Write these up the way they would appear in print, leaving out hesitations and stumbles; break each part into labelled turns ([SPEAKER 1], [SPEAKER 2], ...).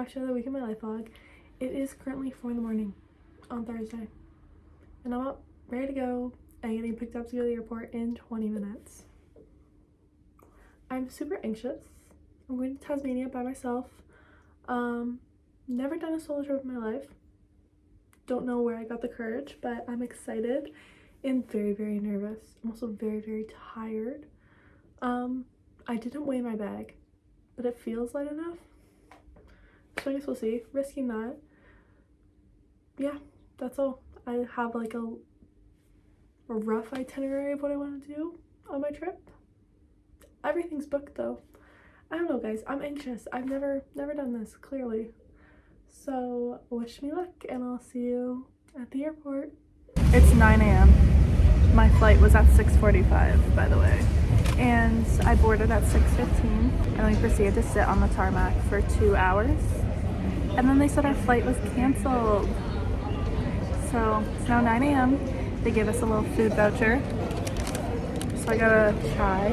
[SPEAKER 1] back to another week in my life vlog. It is currently 4 in the morning on Thursday, and I'm up, ready to go, and getting picked up to go to the airport in 20 minutes. I'm super anxious. I'm going to Tasmania by myself. Never done a solo trip in my life. Don't know where I got the courage, but I'm excited and very, very nervous. I'm also very, very tired. I didn't weigh my bag, but it feels light enough. So I guess we'll see. Risking that. Yeah, that's all. I have like a rough itinerary of what I want to do on my trip. Everything's booked though. I don't know, guys. I'm anxious. I've never done this, clearly. So wish me luck, and I'll see you at the airport. It's 9 a.m. My flight was at 6:45, by the way. And I boarded at 6:15, and we proceeded to sit on the tarmac for 2 hours. And then they said our flight was canceled. So it's now 9 a.m. They gave us a little food voucher. So I got a chai.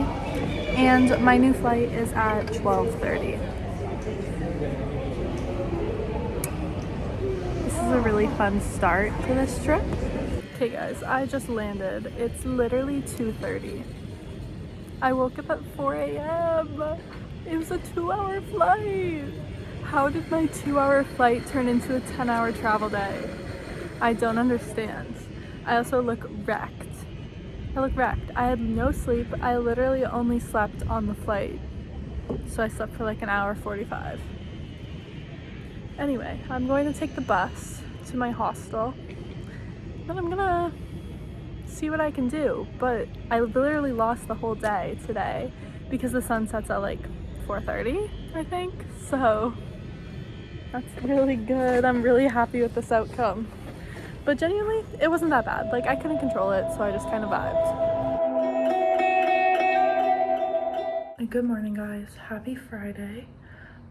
[SPEAKER 1] And my new flight is at 12:30. This is a really fun start to this trip. Okay guys, I just landed. It's literally 2:30. I woke up at 4 a.m. It was a 2-hour flight. How did my 2-hour flight turn into a 10-hour travel day? I don't understand. I also look wrecked. I look wrecked. I had no sleep. I literally only slept on the flight. So I slept for like an hour 45. Anyway, I'm going to take the bus to my hostel. Then I'm gonna see what I can do. But I literally lost the whole day today because the sun sets at like 4:30, I think. So that's really good. I'm really happy with this outcome. But genuinely, it wasn't that bad. Like, I couldn't control it, so I just kind of vibed. Good morning, guys. Happy Friday.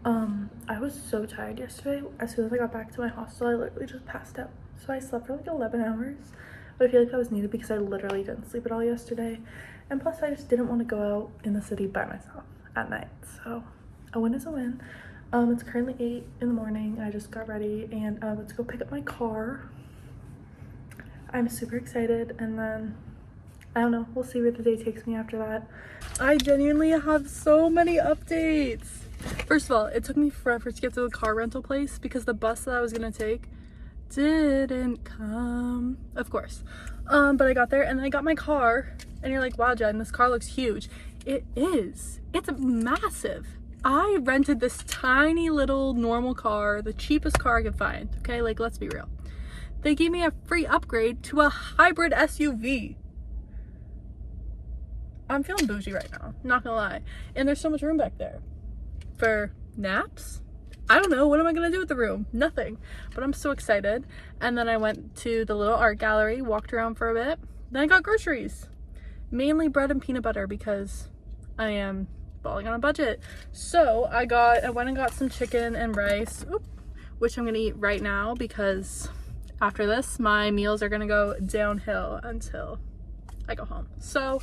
[SPEAKER 1] I was so tired yesterday. As soon as I got back to my hostel, I literally just passed out. So I slept for like 11 hours. But I feel like that was needed because I literally didn't sleep at all yesterday. And plus, I just didn't want to go out in the city by myself at night. So a win is a win. It's currently 8 in the morning. I just got ready and let's go pick up my car. I'm super excited, and then I don't know, we'll see where the day takes me after that. I genuinely have so many updates. First of all, it took me forever to get to the car rental place because the bus that I was gonna take didn't come, of course. But I got there and then I got my car, and you're like, wow, Jen, this car looks huge. It is. It's massive. I rented this tiny little normal car, the cheapest car I could find, okay? Like, let's be real. They gave me a free upgrade to a hybrid SUV. I'm feeling bougie right now, not gonna lie. And there's so much room back there. For naps? I don't know, what am I gonna do with the room? Nothing. But I'm so excited. And then I went to the little art gallery, walked around for a bit. Then I got groceries. Mainly bread and peanut butter because I am balling on a budget. So I went and got some chicken and rice, which I'm gonna eat right now because after this, my meals are gonna go downhill until I go home. So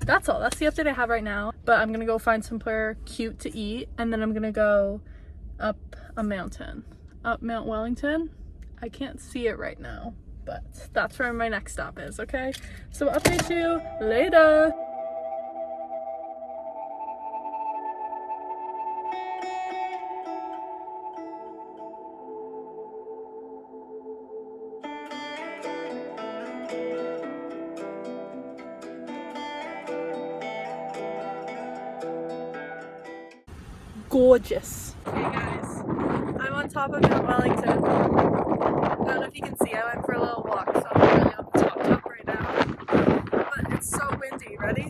[SPEAKER 1] that's all. That's the update I have right now. But I'm gonna go find somewhere cute to eat, and then I'm gonna go up a mountain. Up Mount Wellington. I can't see it right now, but that's where my next stop is, okay? So I'll update you later. Gorgeous. Hey guys, I'm on top of Mount Wellington. I don't know if you can see, I went for a little walk, so I'm really on the top right now. But it's so windy. Ready?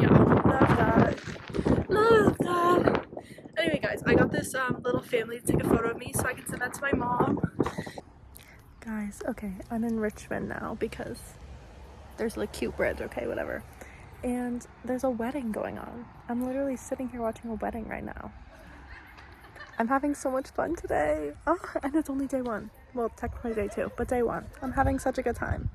[SPEAKER 1] Yeah, love that. Love that. Anyway guys, I got this little family to take a photo of me so I can send that to my mom. Guys, okay, I'm in Richmond now because there's a cute bridge, okay, whatever. And there's a wedding going on. I'm literally sitting here watching a wedding right now. I'm having so much fun today. Oh, and it's only day 1. Well, technically day 2, but day 1. I'm having such a good time.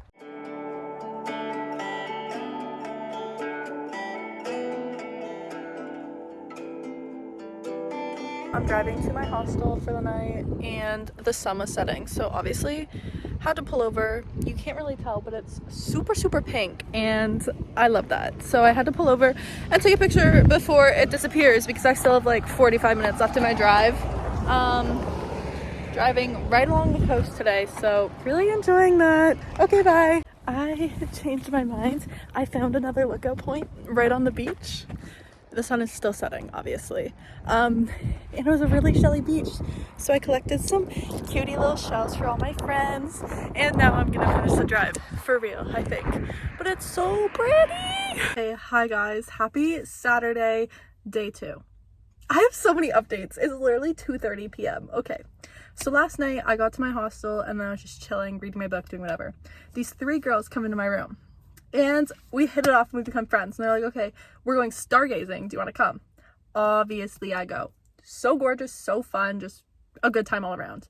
[SPEAKER 1] I'm driving to my hostel for the night and the sun was setting, so obviously had to pull over. You can't really tell, but it's super pink and I love that. So I had to pull over and take a picture before it disappears because I still have like 45 minutes left in my drive. Driving right along the coast today, so really enjoying that. Okay, bye. I changed my mind. I found another lookout point right on the beach. The sun is still setting, obviously. And it was a really shelly beach. So I collected some cutie little shells for all my friends. And now I'm gonna finish the drive, for real, I think. But it's so pretty! Hey, hi guys. Happy Saturday, day 2. I have so many updates. It's literally 2:30 p.m. Okay. So last night I got to my hostel and then I was just chilling, reading my book, doing whatever. These 3 girls come into my room. And we hit it off and we become friends. And they're like, okay, we're going stargazing. Do you want to come? Obviously, I go. So gorgeous, so fun, just a good time all around.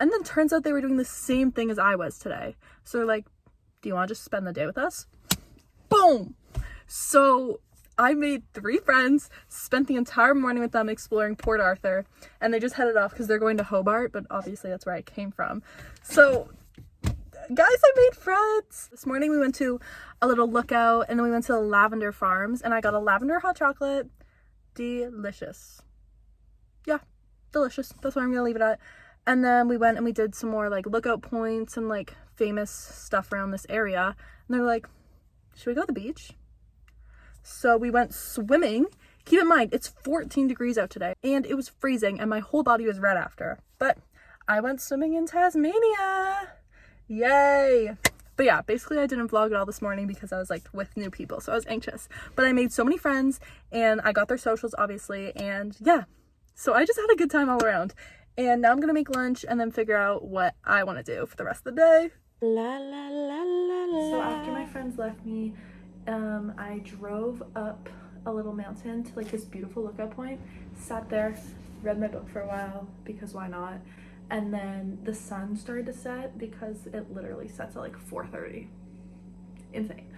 [SPEAKER 1] And then turns out they were doing the same thing as I was today. So they're like, do you want to just spend the day with us? Boom! So I made 3 friends, spent the entire morning with them exploring Port Arthur, and they just headed off because they're going to Hobart, but obviously that's where I came from. So guys, I made friends. This morning we went to a little lookout and then we went to the lavender farms and I got a lavender hot chocolate. Delicious. Yeah, delicious. That's what I'm gonna leave it at. And then we went and we did some more like lookout points and like famous stuff around this area. And they're like, should we go to the beach? So we went swimming. Keep in mind, it's 14 degrees out today and it was freezing and my whole body was red after. But I went swimming in Tasmania. Yay! But yeah, basically I didn't vlog it all this morning because I was like with new people, so I was anxious. But I made so many friends and I got their socials obviously, and yeah. So I just had a good time all around. And now I'm gonna make lunch and then figure out what I want to do for the rest of the day. La la la la la. So after my friends left me, I drove up a little mountain to like this beautiful lookout point, sat there, read my book for a while because why not? And then the sun started to set because it literally sets at like 4:30. Insane.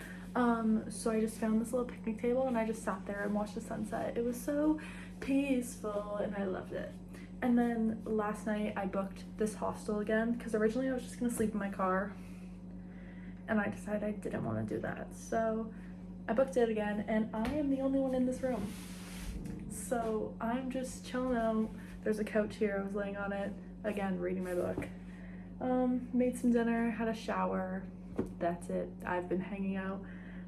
[SPEAKER 1] So I just found this little picnic table and I just sat there and watched the sunset. It was so peaceful and I loved it. And then last night I booked this hostel again because originally I was just gonna sleep in my car and I decided I didn't want to do that. So I booked it again and I am the only one in this room. So I'm just chilling out. There's a couch here, I was laying on it. Again, reading my book. Made some dinner, had a shower. That's it. I've been hanging out,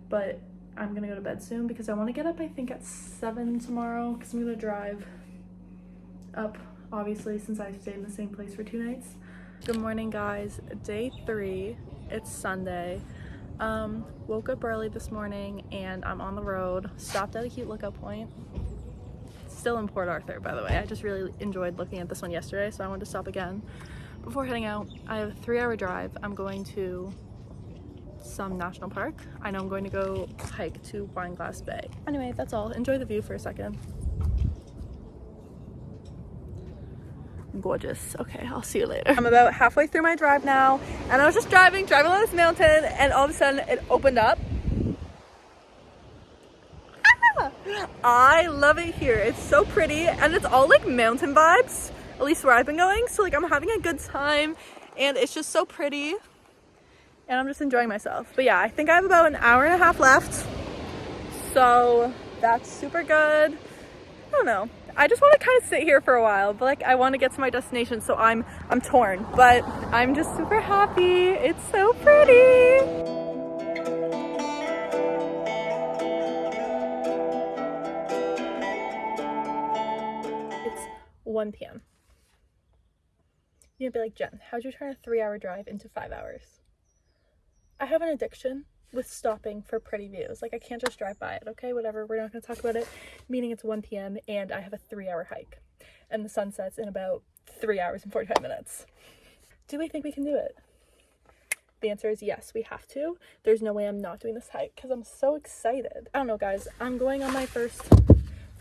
[SPEAKER 1] but I'm gonna go to bed soon because I want to get up I think at 7 tomorrow because I'm gonna drive up, obviously, since I stayed in the same place for 2 nights. Good morning guys, day 3. It's Sunday. Woke up early this morning and I'm on the road. Stopped at a cute lookout point. Still in Port Arthur, by the way. I just really enjoyed looking at this one yesterday, so I wanted to stop again. Before heading out, I have a 3-hour drive. I'm going to some national park. I know I'm going to go hike to Wineglass Bay. Anyway, that's all. Enjoy the view for a second. Gorgeous. Okay, I'll see you later. I'm about halfway through my drive now, and I was just driving along this mountain, and all of a sudden it opened up. I love it here. It's so pretty and it's all like mountain vibes, at least where I've been going. So like I'm having a good time and it's just so pretty and I'm just enjoying myself. But yeah, I think I have about an hour and a half left. So that's super good. I don't know. I just want to kind of sit here for a while, but like I want to get to my destination, so I'm torn. But I'm just super happy. It's so pretty. 1 p.m. You'd be like, Jen, how'd you turn a 3-hour drive into 5 hours? I have an addiction with stopping for pretty views. Like I can't just drive by it, okay? Whatever, we're not gonna talk about it. Meaning it's 1 p.m. and I have a 3-hour hike. And the sun sets in about 3 hours and 45 minutes. Do we think we can do it? The answer is yes, we have to. There's no way I'm not doing this hike because I'm so excited. I don't know guys, I'm going on my first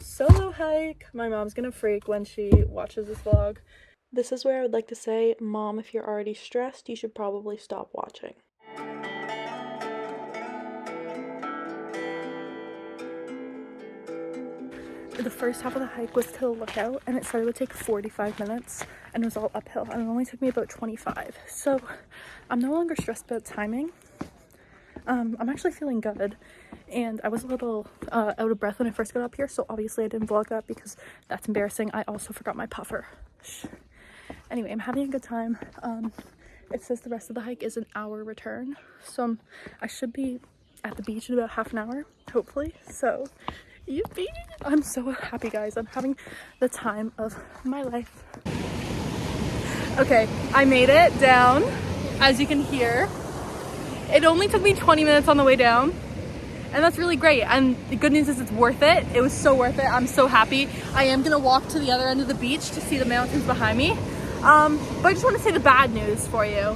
[SPEAKER 1] solo hike. My mom's gonna freak when she watches this vlog. This is where I would like to say, Mom, if you're already stressed, you should probably stop watching. the first half of the hike was to the lookout, and it said it would take 45 minutes, and it was all uphill, and it only took me about 25. So I'm no longer stressed about timing. I'm actually feeling good, and I was a little out of breath when I first got up here, so obviously I didn't vlog that because that's embarrassing. I also forgot my puffer. Anyway, I'm having a good time. It says the rest of the hike is an hour return, so I should be at the beach in about half an hour, hopefully. So yippee! I'm so happy, guys. I'm having the time of my life. Okay, I made it down, as you can hear. It only took me 20 minutes on the way down, and that's really great. And the good news is it's worth it. It was so worth it. I'm so happy. I am gonna walk to the other end of the beach to see the mountains behind me. But I just want to say the bad news for you.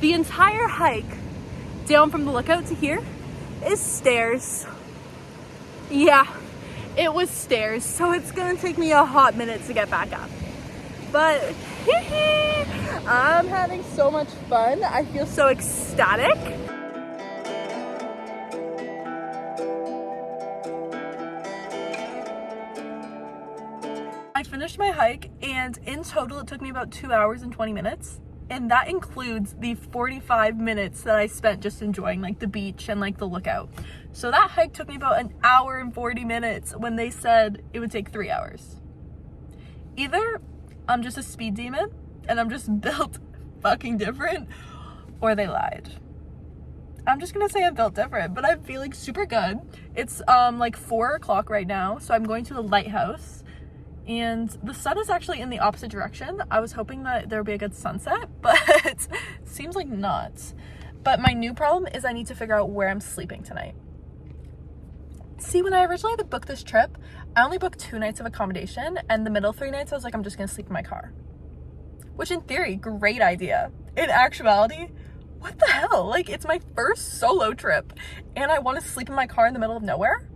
[SPEAKER 1] The entire hike down from the lookout to here is stairs. Yeah, it was stairs, so it's gonna take me a hot minute to get back up. But I'm having so much fun. I feel so ecstatic. I finished my hike, and in total it took me about 2 hours and 20 minutes. And that includes the 45 minutes that I spent just enjoying like the beach and like the lookout. So that hike took me about an hour and 40 minutes when they said it would take 3 hours. Either I'm just a speed demon and I'm just built fucking different, or they lied. I'm just gonna say I'm built different, but I'm feeling super good. It's like 4 o'clock right now, so I'm going to the lighthouse, and the sun is actually in the opposite direction. I was hoping that there would be a good sunset, but it seems like not. But my new problem is I need to figure out where I'm sleeping tonight. See, when I originally booked this trip, I only booked 2 nights of accommodation, and the middle 3 nights I was like, I'm just gonna sleep in my car. Which in theory, great idea. In actuality, what the hell? Like, it's my first solo trip, and I want to sleep in my car in the middle of nowhere?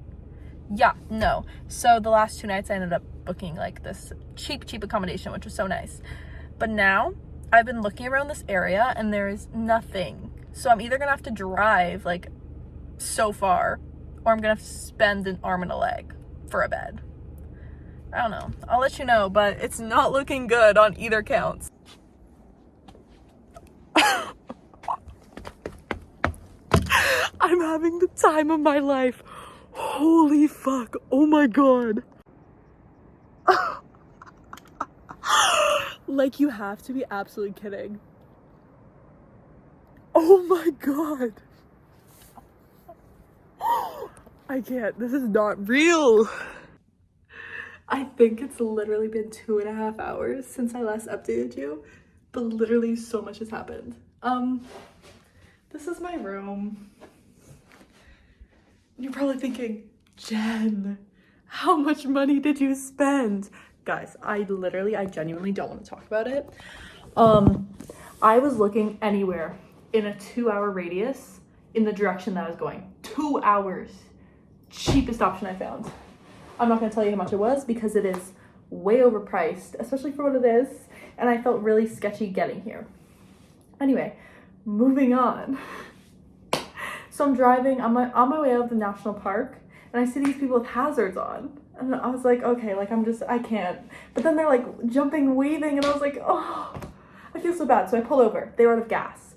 [SPEAKER 1] Yeah, no. So the last 2 nights I ended up booking like this cheap accommodation, which was so nice. But now I've been looking around this area and there is nothing. So I'm either gonna have to drive like so far, or I'm gonna have to spend an arm and a leg for a bed. I don't know. I'll let you know, but it's not looking good on either counts. I'm having the time of my life. Holy fuck. Oh my god. Like, you have to be absolutely kidding. Oh my god. I can't. This is not real. I think it's literally been 2.5 hours since I last updated you, but literally so much has happened. This is my room. You're probably thinking, Jen, how much money did you spend? Guys, I genuinely don't want to talk about it. I was looking anywhere in a 2-hour radius in the direction that I was going. 2 hours. Cheapest option I found. I'm not going to tell you how much it was because it is way overpriced, especially for what it is, and I felt really sketchy getting here. Anyway, moving on. So I'm driving on my way out of the national park, and I see these people with hazards on, and I was like, okay, like I can't. But then they're like jumping, waving, and I was like, oh, I feel so bad. So I pulled over. They were out of gas.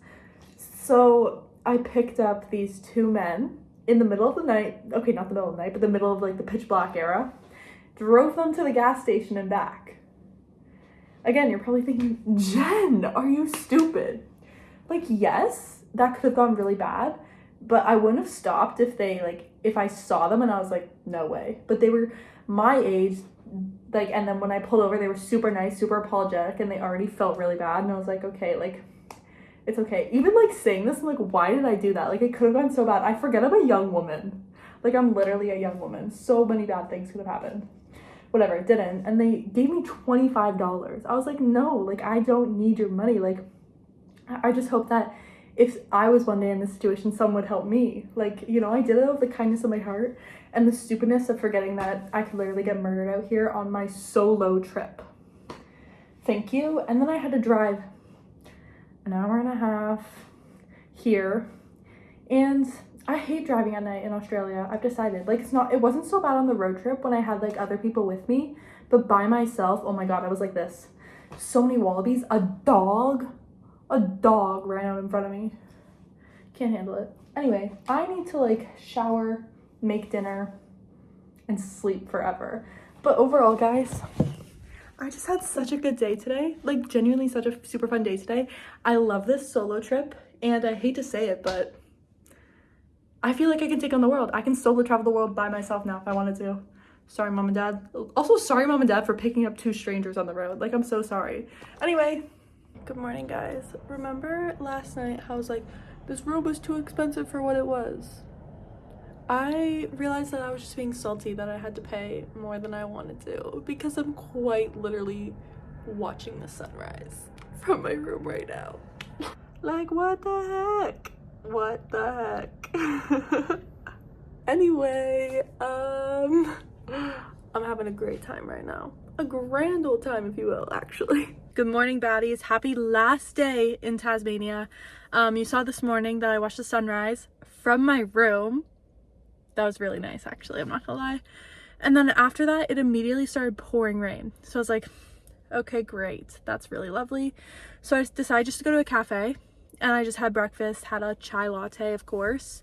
[SPEAKER 1] So I picked up these 2 men in the middle of the night. Okay, not the middle of the night, but the middle of like the pitch black era. Drove them to the gas station and back. Again, you're probably thinking, Jen, are you stupid? Like, yes, that could have gone really bad, but I wouldn't have stopped if I saw them and I was like, no way. But they were my age, like, and then when I pulled over, they were super nice, super apologetic, and they already felt really bad, and I was like, okay, like, it's okay. Even like saying this, I'm like, why did I do that? Like, it could have gone so bad. I forget I'm a young woman. Like, I'm literally a young woman. So many bad things could have happened. Whatever, it didn't. And they gave me $25. I was like, no, like, I don't need your money. Like, I just hope that if I was one day in this situation, someone would help me. Like, you know, I did it out of the kindness of my heart and the stupidness of forgetting that I could literally get murdered out here on my solo trip. Thank you. And then I had to drive an hour and a half here, and I hate driving at night in Australia. I've decided. Like, it wasn't so bad on the road trip when I had like other people with me, but by myself, oh my god, I was like this. So many wallabies. A dog ran out in front of me. Can't handle it. Anyway, I need to like shower, make dinner, and sleep forever. But overall, guys, I just had such a good day today. Like, genuinely such a super fun day today. I love this solo trip, and I hate to say it, but I feel like I can take on the world. I can solo travel the world by myself now if I wanted to. Sorry, mom and dad. Also, sorry, mom and dad, for picking up 2 strangers on the road. Like, I'm so sorry. Anyway, good morning, guys. Remember last night how I was like, this robe was too expensive for what it was? I realized that I was just being salty that I had to pay more than I wanted to, because I'm quite literally watching the sunrise from my room right now. Like, what the heck? What the heck? Anyway, I'm having a great time right now. A grand old time, if you will, actually. Good morning, baddies. Happy last day in Tasmania. You saw this morning that I watched the sunrise from my room. That was really nice, actually, I'm not gonna lie. And then after that, it immediately started pouring rain. So I was like, okay, great. That's really lovely. So I decided just to go to a cafe, and I just had breakfast, had a chai latte, of course.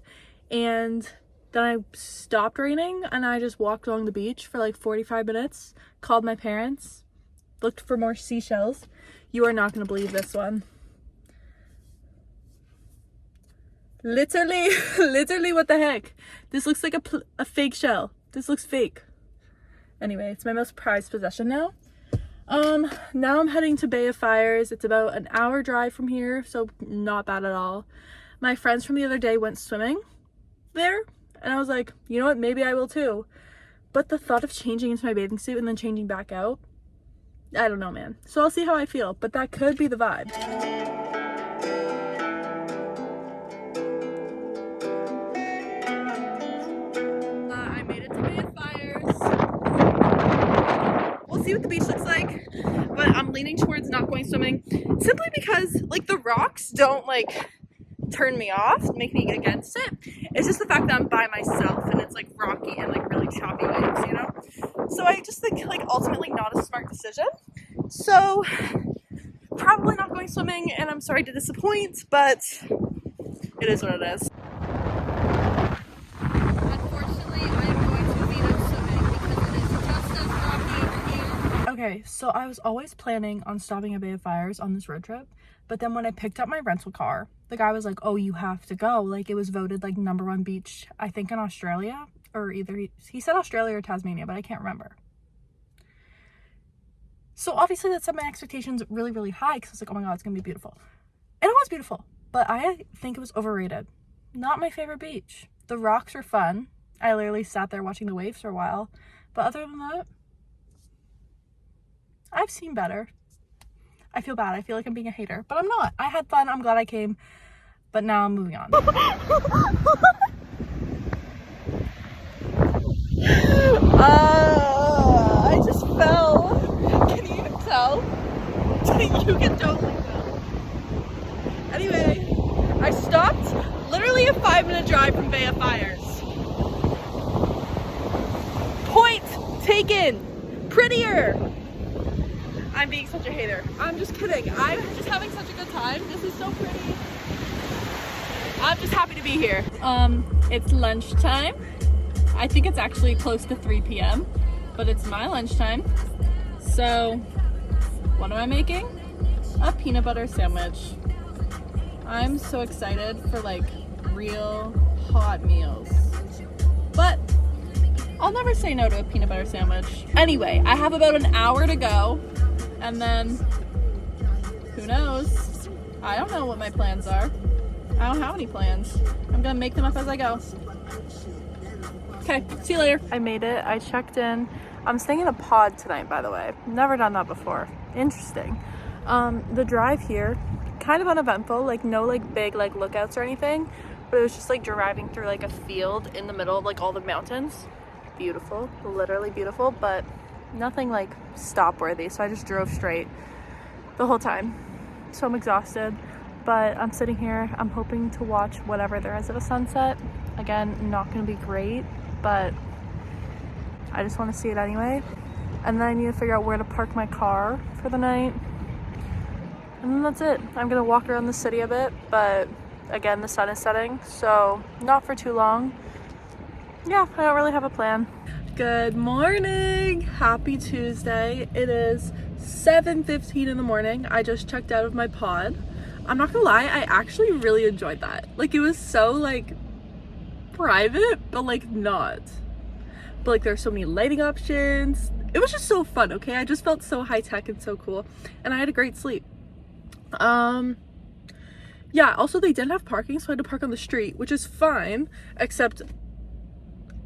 [SPEAKER 1] And then I stopped raining, and I just walked along the beach for like 45 minutes, called my parents, looked for more seashells. You are not gonna believe this one. Literally, what the heck? This looks like a fake shell. This looks fake. Anyway, it's my most prized possession now. Now I'm heading to Bay of Fires. It's about an hour drive from here, so not bad at all. My friends from the other day went swimming there, and I was like, you know what, maybe I will too. But the thought of changing into my bathing suit and then changing back out, I don't know, man. So I'll see how I feel, but that could be the vibe. I made it to Bay of Fires. We'll see what the beach looks like, but I'm leaning towards not going swimming simply because like the rocks don't like turn me off, make me against it. It's just the fact that I'm by myself and it's like rocky and like really choppy waves, you know? So I just think like ultimately not a smart decision. So probably not going swimming, and I'm sorry to disappoint, but it is what it is. Unfortunately, I am going to beat up swimming because it is just as rocky over here. Okay, so I was always planning on stopping at Bay of Fires on this road trip, but then when I picked up my rental car, the guy was like, oh, you have to go. Like, it was voted like #1 beach, I think, in Australia, or either he said Australia or Tasmania, but I can't remember. So obviously that set my expectations really, really high, because I was like, oh my god, it's gonna be beautiful. And it was beautiful, but I think it was overrated. Not my favorite beach. The rocks were fun. I literally sat there watching the waves for a while, but other than that, I've seen better. I feel bad. I feel like I'm being a hater, but I'm not. I had fun. I'm glad I came, but now I'm moving on. I just fell. Can you even tell? You can totally tell. Anyway, I stopped literally a 5-minute drive from Bay of Fires. Point taken. Prettier. I'm being such a hater. I'm just kidding. I'm just having such a good time. This is so pretty. I'm just happy to be here. It's lunchtime. I think it's actually close to 3 p.m., but it's my lunchtime. So, what am I making? A peanut butter sandwich. I'm so excited for like real hot meals. But I'll never say no to a peanut butter sandwich. Anyway, I have about an hour to go. And then, who knows? I don't know what my plans are. I don't have any plans. I'm gonna make them up as I go. Okay, see you later. I made it. I checked in. I'm staying in a pod tonight, by the way. Never done that before. Interesting. The drive here, kind of uneventful. Like, no like big like lookouts or anything. But it was just like driving through like a field in the middle of like all the mountains. Beautiful, literally beautiful, but nothing like stop worthy, so I just drove straight the whole time. So I'm exhausted. but I'm sitting here. I'm hoping to watch whatever there is of a sunset. Again, not gonna be great, but I just want to see it anyway. And then I need to figure out where to park my car for the night. And then that's it. I'm gonna walk around the city a bit, but again, the sun is setting, so not for too long. Yeah, I don't really have a plan. Good morning! Happy Tuesday. It is 7:15 in the morning. I just checked out of my pod. I'm not gonna lie, I actually really enjoyed that. Like, it was so, like, private, but, like, not. But, like, there's so many lighting options. It was just so fun, okay? I just felt so high-tech and so cool. And I had a great sleep. Yeah, also they didn't have parking, so I had to park on the street, which is fine, except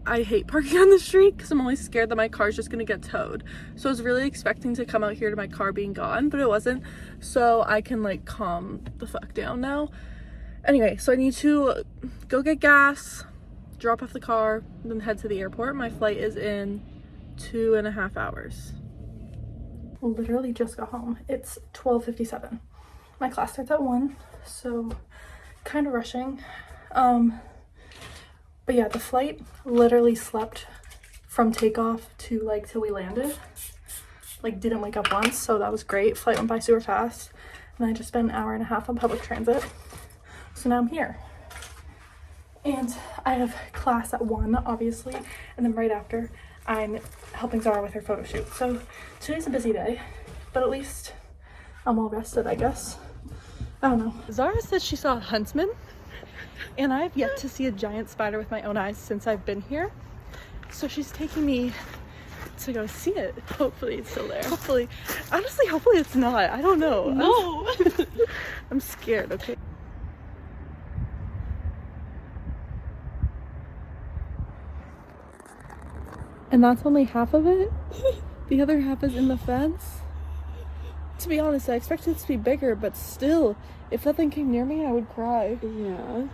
[SPEAKER 1] I hate parking on the street because I'm always scared that my car's just gonna get towed. So I was really expecting to come out here to my car being gone, but it wasn't. So I can like calm the fuck down now. Anyway, so I need to go get gas, drop off the car, then head to the airport. My flight is in 2.5 hours. Literally just got home. It's 12:57. My class starts at 1, so kind of rushing. But yeah, the flight literally slept from takeoff to like till we landed. Like, didn't wake up once, so that was great. Flight went by super fast. And I just spent an hour and a half on public transit. So now I'm here. And I have class at 1, obviously. And then right after, I'm helping Zara with her photo shoot. So today's a busy day, but at least I'm all rested, I guess. I don't know. Zara says she saw a huntsman. And I've yet to see a giant spider with my own eyes since I've been here. So she's taking me to go see it. Hopefully it's still there. Hopefully. Honestly, hopefully it's not. I don't know. No. I'm scared, okay? And that's only half of it. The other half is in the fence. To be honest, I expected it to be bigger, but still, if that thing came near me, I would cry. Yeah.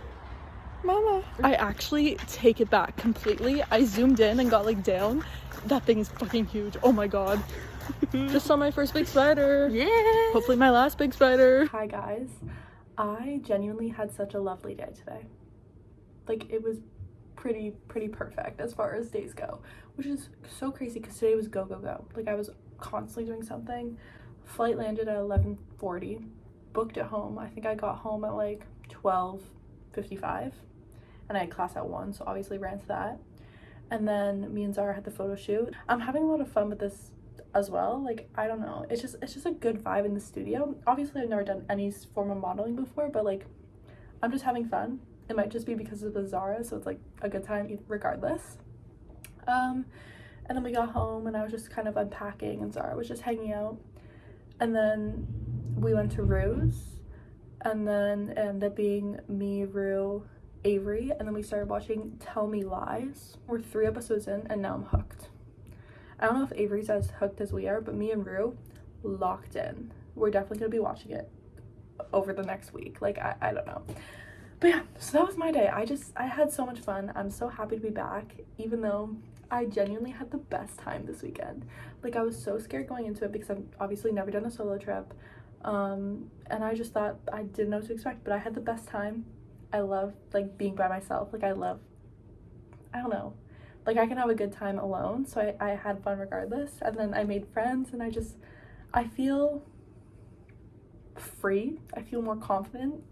[SPEAKER 1] Mama. I actually take it back completely. I zoomed in and got like down. That thing's fucking huge. Oh my god. Just saw my first big spider. Yeah. Hopefully my last big spider. Hi guys. I genuinely had such a lovely day today. Like, it was pretty perfect as far as days go, which is so crazy because today was go. Like, I was constantly doing something. Flight landed at 11:40. Booked at home. I think I got home at like 12:55. And I had class at 1, so obviously ran to that. And then me and Zara had the photo shoot. I'm having a lot of fun with this as well. Like, I don't know, it's just a good vibe in the studio. Obviously I've never done any form of modeling before, but like, I'm just having fun. It might just be because of the Zara, so it's like a good time regardless. And then we got home and I was just kind of unpacking and Zara was just hanging out. And then we went to Rue's, and then it ended up being me, Rue, Avery, and then we started watching Tell Me Lies. We're 3 episodes in and now I'm hooked. I don't know if Avery's as hooked as we are, but me and Rue, locked in. We're definitely gonna be watching it over the next week. Like, I don't know. But yeah, so that was my day. I had so much fun. I'm so happy to be back, even though I genuinely had the best time this weekend. Like, I was so scared going into it because I've obviously never done a solo trip. And I just thought I didn't know what to expect, but I had the best time. I love like being by myself. Like, I don't know, like I can have a good time alone, so I had fun regardless. And then I made friends and I feel free. I feel more confident.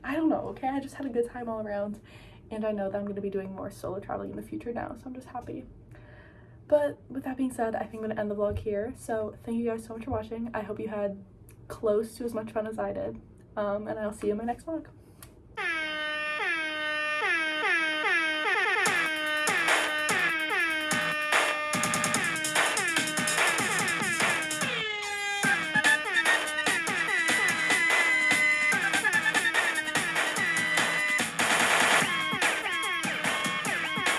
[SPEAKER 1] I don't know, okay? I just had a good time all around, and I know that I'm going to be doing more solo traveling in the future now, so I'm just happy. But with that being said, I think I'm going to end the vlog here. So thank you guys so much for watching. I hope you had close to as much fun as I did, and I'll see you in my next vlog.